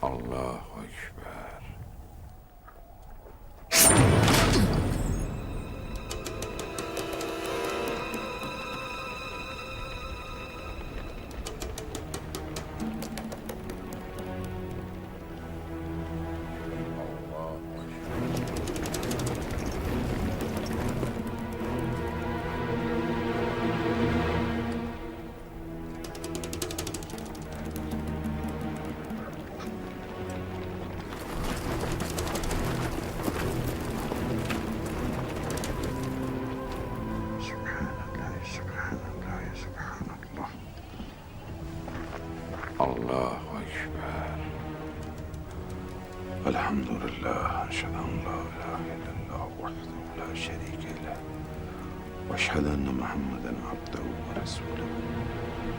Allahu Akbar. Allahu Akbar. Elhamdülillah. Eşhedü en la ilahe illallah vahdehu la şerike leh. Ve eşhedü enne Muhammeden abduhu ve resuluhu.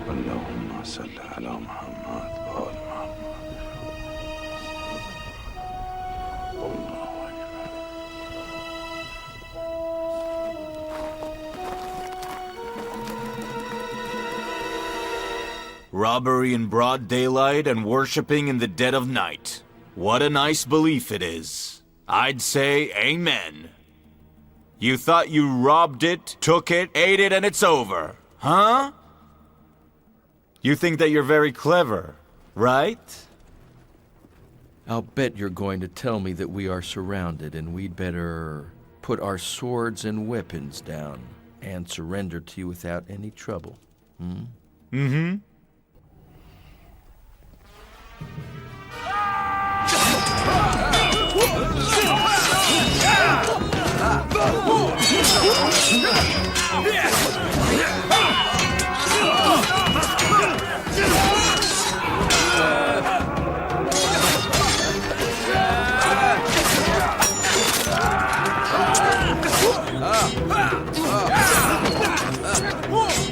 Allahümme salli ala Muhammed ve ali Muhammed. Allahu Akbar. Robbery in broad daylight and worshipping in the dead of night. What a nice belief it is. I'd say amen. You thought you robbed it, took it, ate it, and it's over, huh? You think that you're very clever, right? I'll bet you're going to tell me that we are surrounded and we'd better put our swords and weapons down and surrender to you without any trouble. Mm-hmm.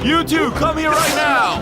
You two, come here right now!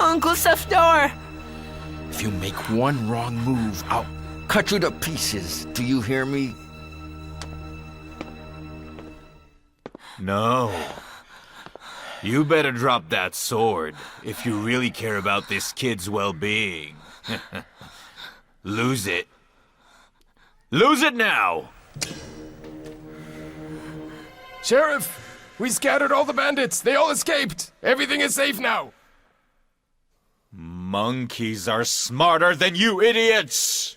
Uncle Safdar! If you make one wrong move, I'll cut you to pieces. Do you hear me? No. You better drop that sword if you really care about this kid's well-being. Lose it. Lose it now! Sheriff, we scattered all the bandits. They all escaped. Everything is safe now. Monkeys are smarter than you idiots!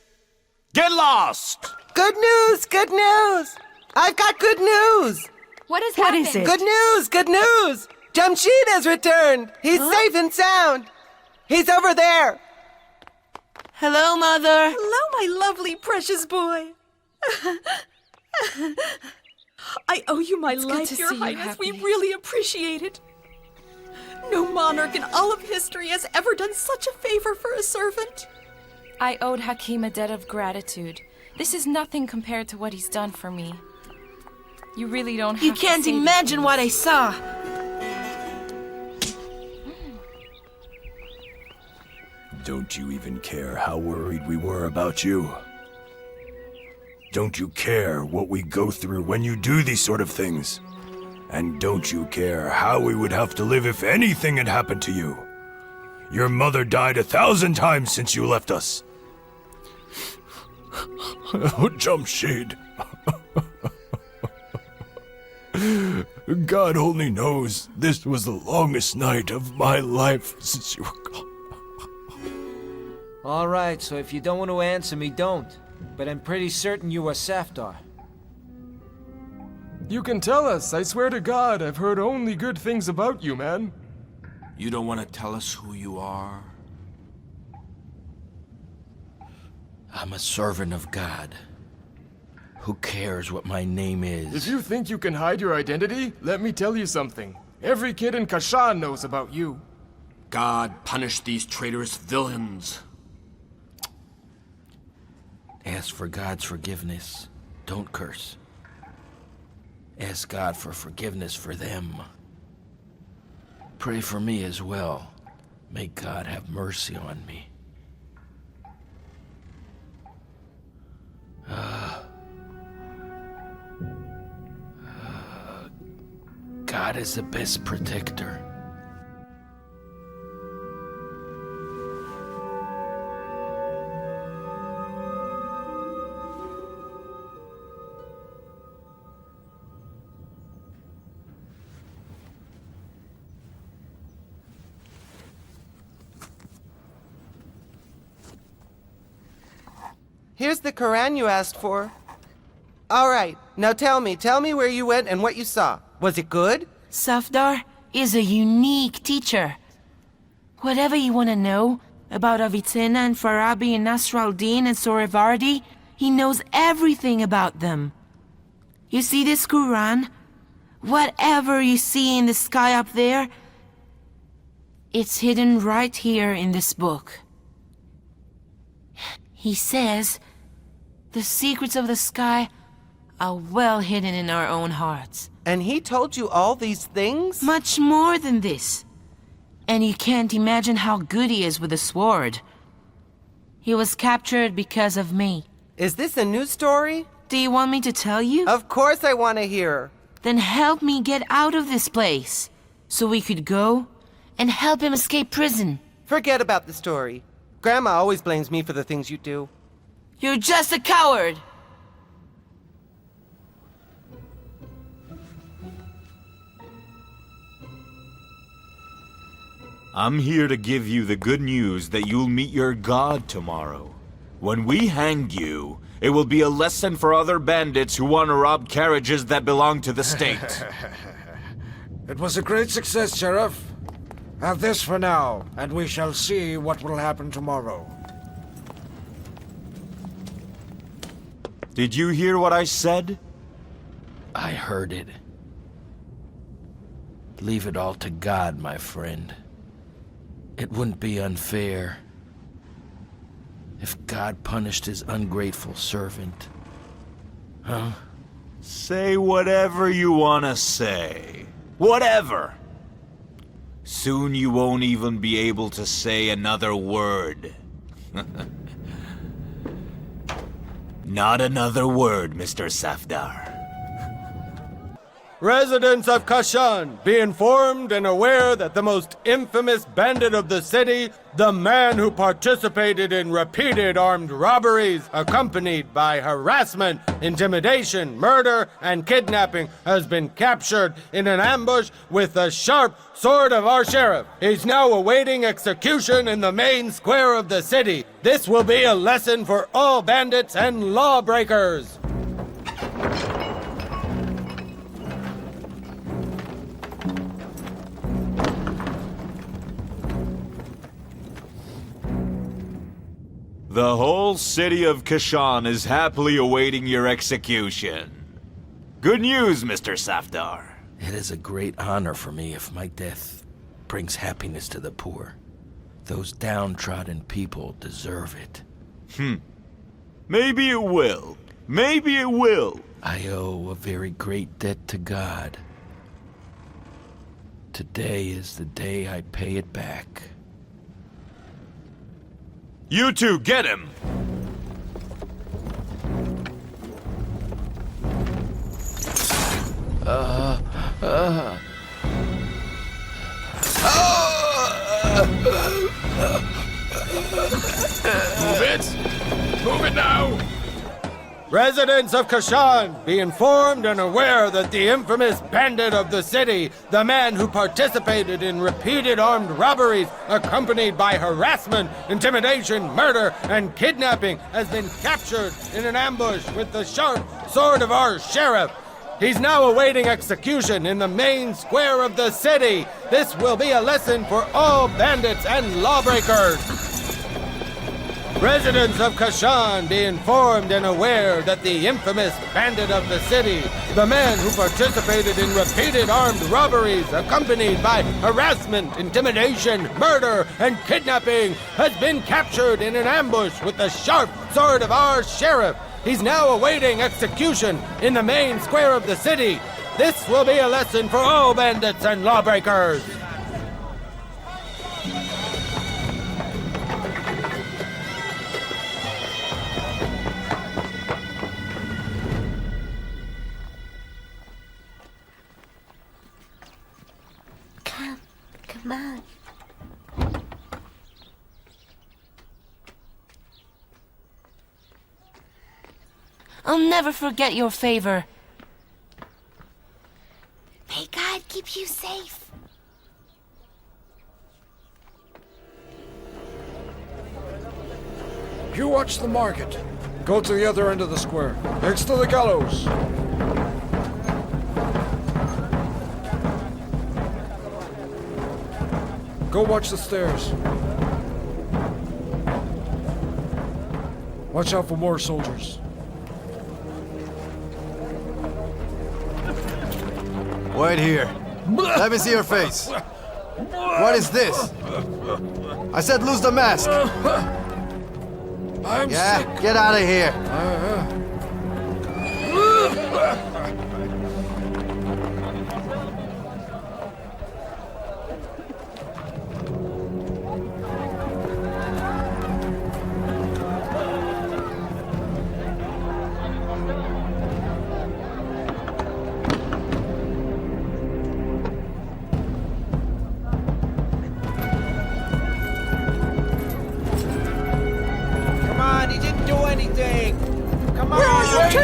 Get lost! Good news! Good news! I've got good news! What is it? Good news! Good news! Jamshid has returned! He's safe and sound! He's over there! Hello, Mother. Hello, my lovely, precious boy. I owe you my life, Your Highness. We really appreciate it. No monarch in all of history has ever done such a favor for a servant. I owed Hakim a debt of gratitude. This is nothing compared to what he's done for me. You really don't have You to can't say imagine these what I saw. Don't you even care how worried we were about you? Don't you care what we go through when you do these sort of things? And don't you care how we would have to live if anything had happened to you? Your mother died 1,000 times since you left us. Oh, Jamshid. God only knows this was the longest night of my life since you were gone. All right, so if you don't want to answer me, don't. But I'm pretty certain you are Safdar. You can tell us. I swear to God, I've heard only good things about you, man. You don't want to tell us who you are? I'm a servant of God. Who cares what my name is? If you think you can hide your identity, let me tell you something. Every kid in Kashan knows about you. God punish these traitorous villains. Ask for God's forgiveness. Don't curse. Ask God for forgiveness for them. Pray for me as well. May God have mercy on me. God is the best protector. Here's the Quran you asked for. All right, now tell me where you went and what you saw. Was it good? Safdar is a unique teacher. Whatever you want to know about Avicenna and Farabi and Nasr al-Din and Sohrawardi, he knows everything about them. You see this Quran? Whatever you see in the sky up there, it's hidden right here in this book. He says the secrets of the sky are well hidden in our own hearts. And he told you all these things? Much more than this. And you can't imagine how good he is with a sword. He was captured because of me. Is this a new story? Do you want me to tell you? Of course I want to hear. Then help me get out of this place, so we could go and help him escape prison. Forget about the story. Grandma always blames me for the things you do. You're just a coward! I'm here to give you the good news that you'll meet your God tomorrow. When we hang you, it will be a lesson for other bandits who want to rob carriages that belong to the state. It was a great success, Sheriff. Have this for now, and we shall see what will happen tomorrow. Did you hear what I said? I heard it. Leave it all to God, my friend. It wouldn't be unfair if God punished his ungrateful servant. Huh? Say whatever you want to say. Whatever. Soon you won't even be able to say another word. Not another word, Mr. Safdar. Residents of Kashan, be informed and aware that the most infamous bandit of the city, the man who participated in repeated armed robberies, accompanied by harassment, intimidation, murder, and kidnapping, has been captured in an ambush with the sharp sword of our sheriff. He's now awaiting execution in the main square of the city. This will be a lesson for all bandits and lawbreakers. The whole city of Kashan is happily awaiting your execution. Good news, Mr. Safdar. It is a great honor for me if my death brings happiness to the poor. Those downtrodden people deserve it. Maybe it will. Maybe it will. I owe a very great debt to God. Today is the day I pay it back. You two, get him! Move it! Move it now! Residents of Kashan, be informed and aware that the infamous bandit of the city, the man who participated in repeated armed robberies, accompanied by harassment, intimidation, murder, and kidnapping, has been captured in an ambush with the sharp sword of our sheriff. He's now awaiting execution in the main square of the city. This will be a lesson for all bandits and lawbreakers. Residents of Kashan be informed and aware that the infamous bandit of the city, the man who participated in repeated armed robberies accompanied by harassment, intimidation, murder, and kidnapping, has been captured in an ambush with the sharp sword of our sheriff. He's now awaiting execution in the main square of the city. This will be a lesson for all bandits and lawbreakers. Come on. I'll never forget your favor. May God keep you safe. You watch the market. Go to the other end of the square, next to the gallows. Go watch the stairs. Watch out for more soldiers. Wait here. Let me see your face. What is this? I said lose the mask. I'm sick. Get out of here.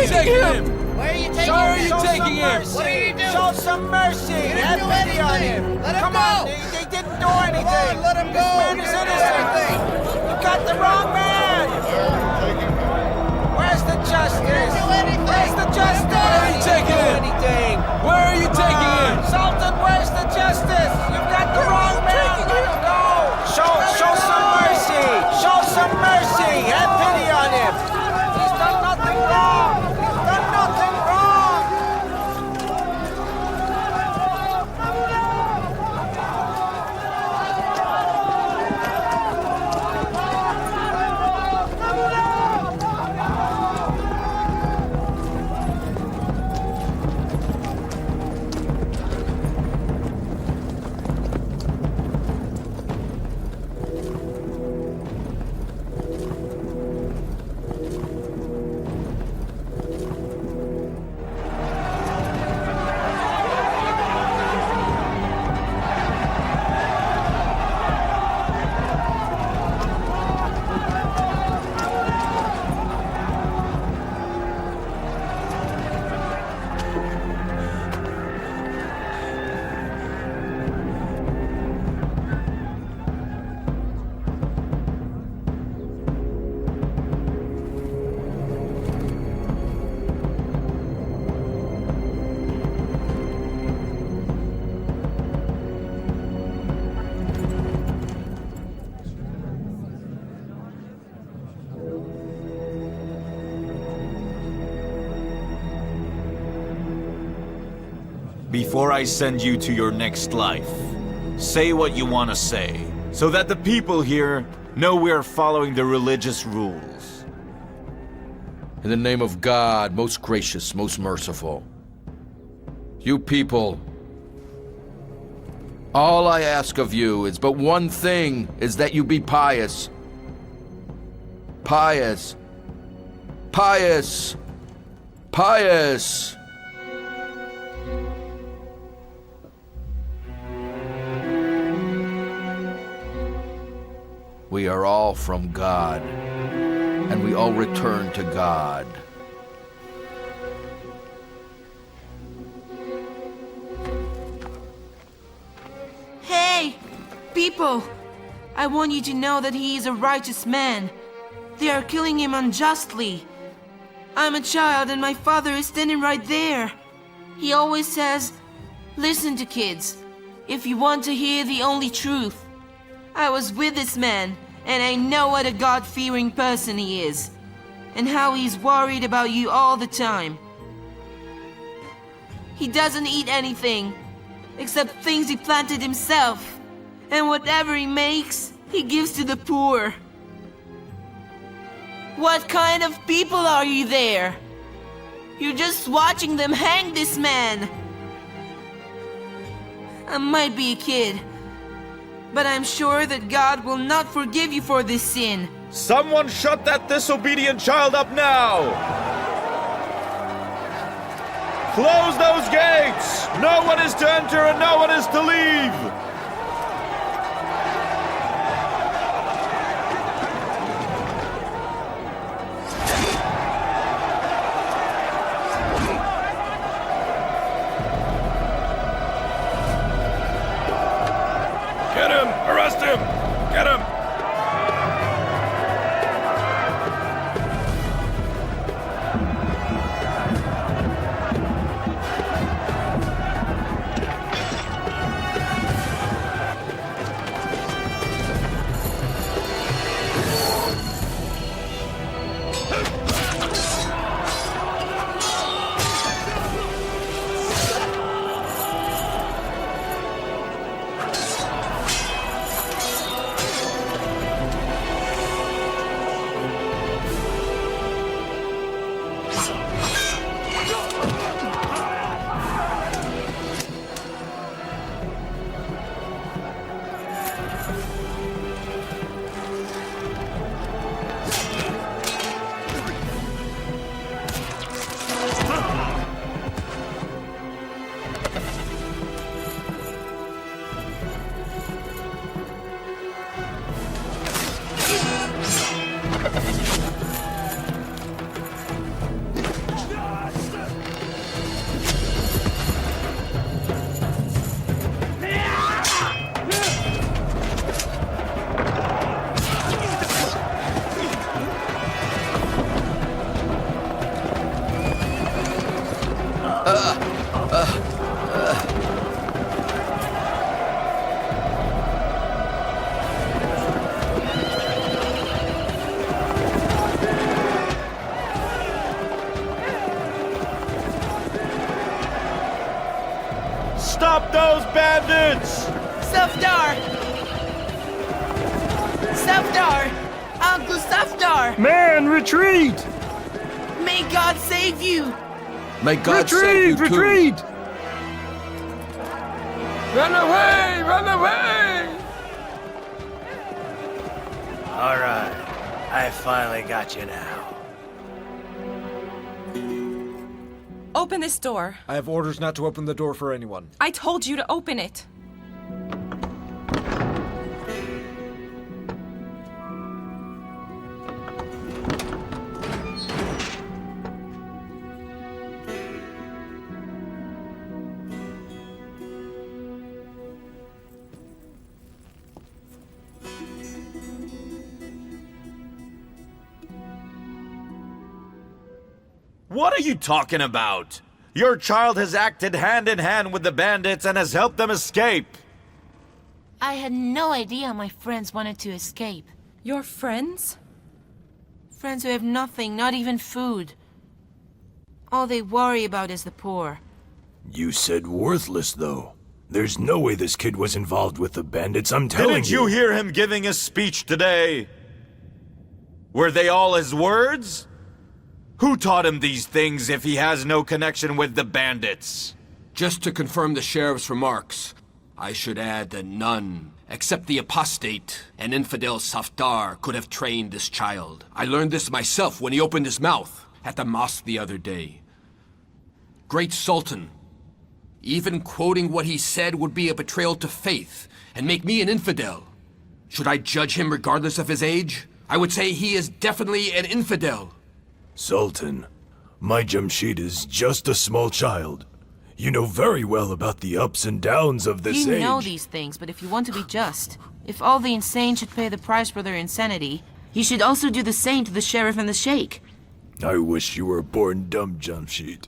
Taking him! Where are you taking him? Where are you taking him? What are you doing? Show some mercy! Have pity on him! Let him Come go! on, they didn't do anything! Let him go! This man is innocent! You got the wrong man! Where's the justice? Where's the justice? Where are you taking him? Anything? Where are you taking him? Sultan, where's the justice? You've got the wrong man! Let him go! Show some mercy! Show some mercy! Have pity on him! He's done nothing wrong! He's done nothing wrong! Before I send you to your next life, say what you want to say, so that the people here know we're following the religious rules. In the name of God, most gracious, most merciful, you people, all I ask of you is but one thing, is that you be pious. Pious. Pious. Pious. We are all from God, and we all return to God. Hey, people! I want you to know that he is a righteous man. They are killing him unjustly. I'm a child and my father is standing right there. He always says, listen to kids, if you want to hear the only truth. I was with this man, and I know what a God-fearing person he is, and how he's worried about you all the time. He doesn't eat anything, except things he planted himself, and whatever he makes, he gives to the poor. What kind of people are you there? You're just watching them hang this man. I might be a kid, but I'm sure that God will not forgive you for this sin. Someone shut that disobedient child up now! Close those gates! No one is to enter and no one is to leave! Get him! Arrest him! Get him! Stop those bandits! Safdar! Safdar! Uncle Safdar! Man, retreat! May God save you! May God save you too. Retreat! Run away! Run away! All right. I finally got you now. Open this door. I have orders not to open the door for anyone. I told you to open it. What are you talking about? Your child has acted hand in hand with the bandits and has helped them escape. I had no idea my friends wanted to escape. Your friends? Friends who have nothing, not even food. All they worry about is the poor. You said worthless, though. There's no way this kid was involved with the bandits, I'm telling Didn't you hear him giving a speech today? Were they all his words? Who taught him these things if he has no connection with the bandits? Just to confirm the sheriff's remarks, I should add that none, except the apostate and infidel Safdar, could have trained this child. I learned this myself when he opened his mouth at the mosque the other day. Great Sultan, even quoting what he said would be a betrayal to faith and make me an infidel. Should I judge him regardless of his age? I would say he is definitely an infidel. Sultan, my Jamshid is just a small child. You know very well about the ups and downs of this age. You know these things, but if you want to be just, if all the insane should pay the price for their insanity, you should also do the same to the sheriff and the sheikh. I wish you were born dumb, Jamshid.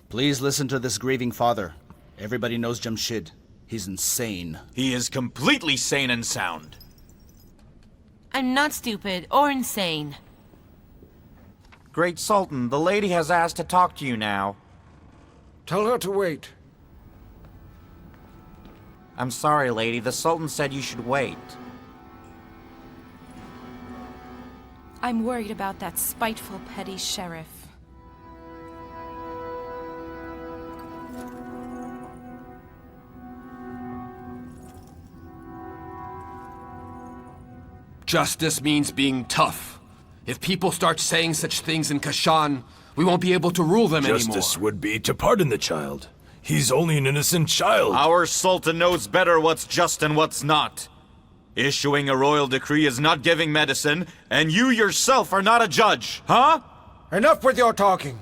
Please listen to this grieving father. Everybody knows Jamshid. He's insane. He is completely sane and sound. I'm not stupid or insane. Great Sultan, the lady has asked to talk to you now. Tell her to wait. I'm sorry, lady. The Sultan said you should wait. I'm worried about that spiteful petty sheriff. Justice means being tough. If people start saying such things in Kashan, we won't be able to rule them anymore. Justice would be to pardon the child. He's only an innocent child. Our Sultan knows better what's just and what's not. Issuing a royal decree is not giving medicine, and you yourself are not a judge, huh? Enough with your talking.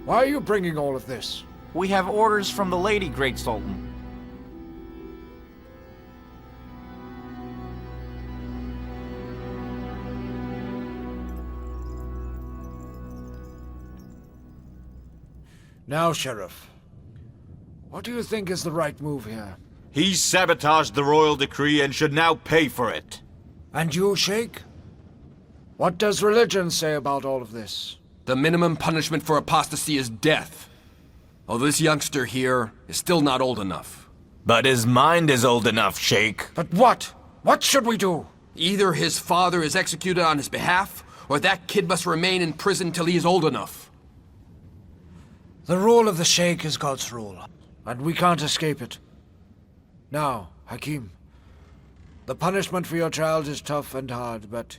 Why are you bringing all of this? We have orders from the lady, Great Sultan. Now, Sheriff, what do you think is the right move here? He sabotaged the royal decree and should now pay for it. And you, Sheikh? What does religion say about all of this? The minimum punishment for apostasy is death. Although this youngster here is still not old enough. But his mind is old enough, Sheikh. But what? What should we do? Either his father is executed on his behalf, or that kid must remain in prison till he is old enough. The rule of the Sheikh is God's rule, and we can't escape it. Now, Hakim, the punishment for your child is tough and hard, but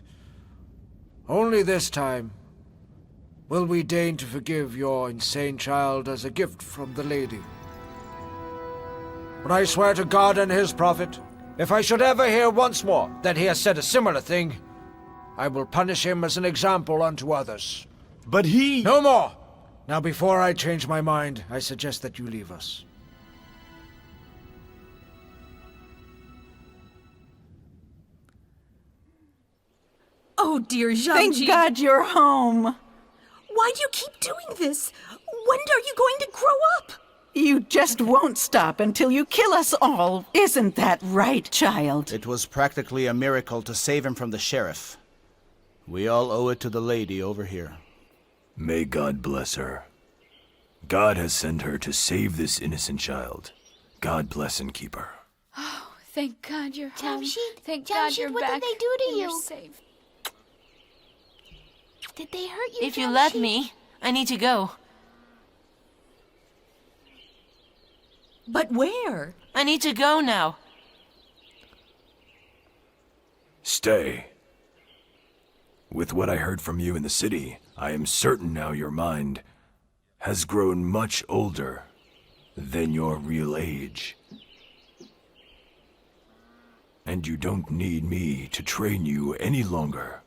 only this time will we deign to forgive your insane child as a gift from the lady. But I swear to God and his prophet, if I should ever hear once more that he has said a similar thing, I will punish him as an example unto others. But he... No more! Now, before I change my mind, I suggest that you leave us. Oh, dear Jamshid. Thank God you're home. Why do you keep doing this? When are you going to grow up? You just won't stop until you kill us all. Isn't that right, child? It was practically a miracle to save him from the sheriff. We all owe it to the lady over here. May God bless her. God has sent her to save this innocent child. God bless and keep her. Oh, thank God you're home. Jamshid, Thank God you're what back. did they do to and you? You're safe. Did they hurt you, If you Jamshid? let me, I need to go. But where? I need to go now. Stay. With what I heard from you in the city, I am certain now your mind has grown much older than your real age. And you don't need me to train you any longer.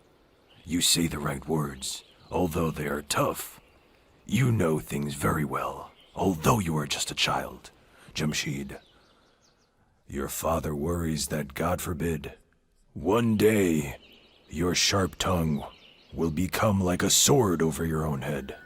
You say the right words, although they are tough. You know things very well, although you are just a child. Jamshid, your father worries that, God forbid, one day your sharp tongue will become like a sword over your own head.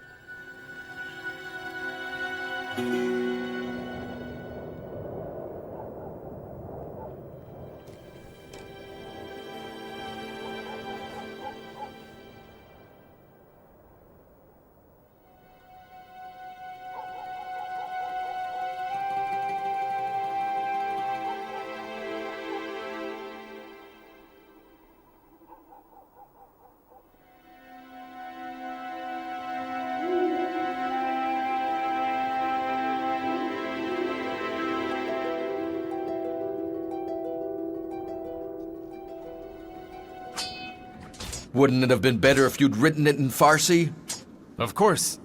Wouldn't it have been better if you'd written it in Farsi? Of course.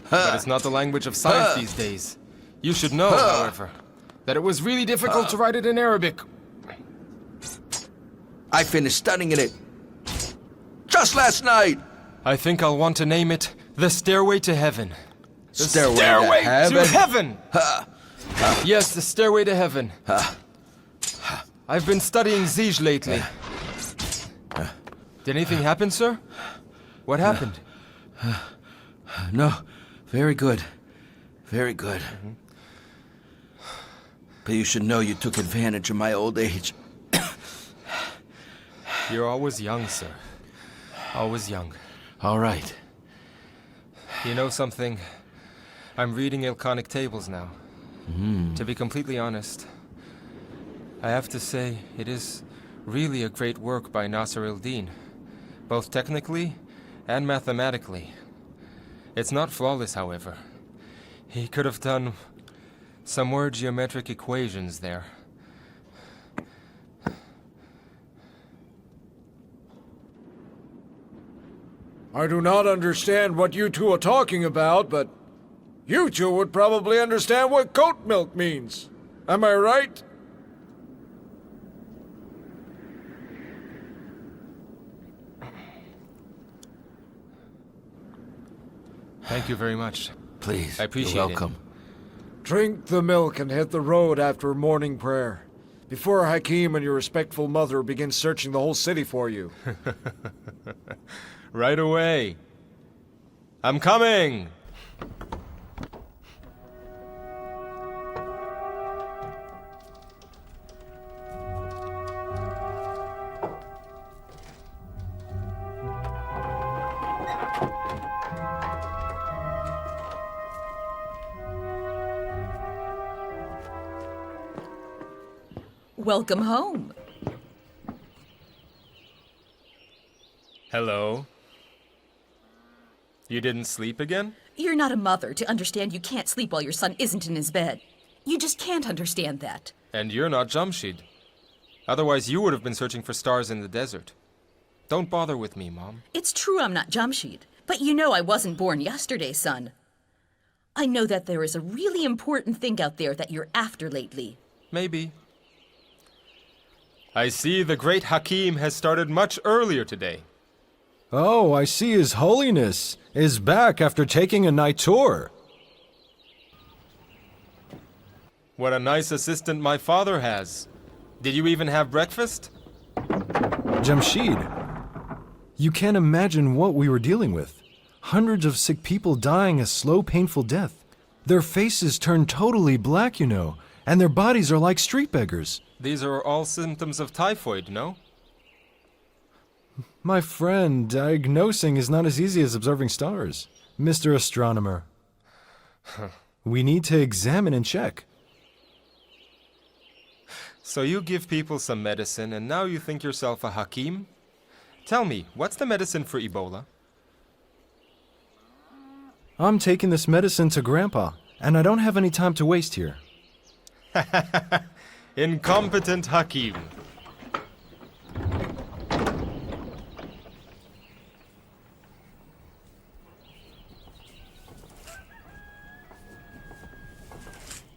But it's not the language of science these days. You should know, however, that it was really difficult to write it in Arabic. I finished studying it just last night. I think I'll want to name it The Stairway to Heaven. The Stairway to Heaven! Yes, The Stairway to Heaven. I've been studying Zij lately. Did anything happen, sir? What happened? No, very good. Very good. But you should know you took advantage of my old age. You're always young, sir. Always young. All right. You know something? I'm reading Ilkhanic tables now. To be completely honest, I have to say it is really a great work by Nasr al-Din, both technically and mathematically. It's not flawless, however. He could have done some more geometric equations there. I do not understand what you two are talking about, but you two would probably understand what goat milk means. Am I right? Thank you very much. Please, I appreciate you're welcome. Drink the milk and hit the road after morning prayer, before Hakim and your respectful mother begin searching the whole city for you. Right away. I'm coming! Welcome home. Hello. You didn't sleep again? You're not a mother to understand you can't sleep while your son isn't in his bed. You just can't understand that. And you're not Jamshid. Otherwise, you would have been searching for stars in the desert. Don't bother with me, Mom. It's true I'm not Jamshid, but you know I wasn't born yesterday, son. I know that there is a really important thing out there that you're after lately. Maybe. I see the great Hakim has started much earlier today. Oh, I see His Holiness is back after taking a night tour. What a nice assistant my father has. Did you even have breakfast? Jamshid, you can't imagine what we were dealing with. Hundreds of sick people dying a slow, painful death. Their faces turn totally black, you know, and their bodies are like street beggars. These are all symptoms of typhoid, no? My friend, diagnosing is not as easy as observing stars, Mr. Astronomer. We need to examine and check. So you give people some medicine, and now you think yourself a Hakim? Tell me, what's the medicine for Ebola? I'm taking this medicine to Grandpa, and I don't have any time to waste here. Incompetent Hakim.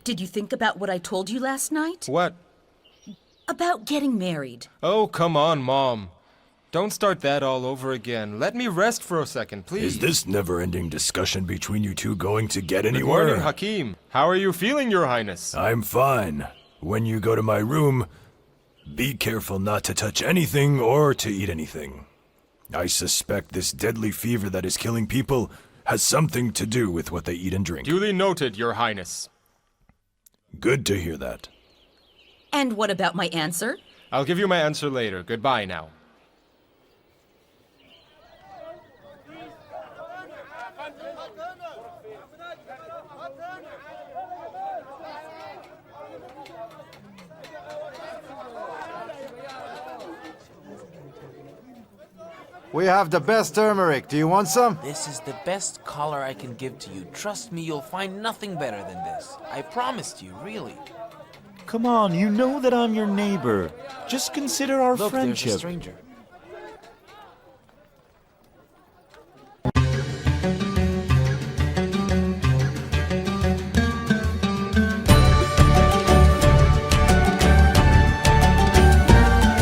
Did you think about what I told you last night? What? About getting married. Oh, come on, Mom. Don't start that all over again. Let me rest for a second, please. Is this never-ending discussion between you two going to get Good anywhere? morning, Hakim. How are you feeling, Your Highness? I'm fine. When you go to my room, be careful not to touch anything or to eat anything. I suspect this deadly fever that is killing people has something to do with what they eat and drink. Duly noted, Your Highness. Good to hear that. And what about my answer? I'll give you my answer later. Goodbye now. We have the best turmeric. Do you want some? This is the best collar I can give to you. Trust me, you'll find nothing better than this. I promised you, really. Come on, you know that I'm your neighbor. Just consider our Look, friendship. there's a stranger.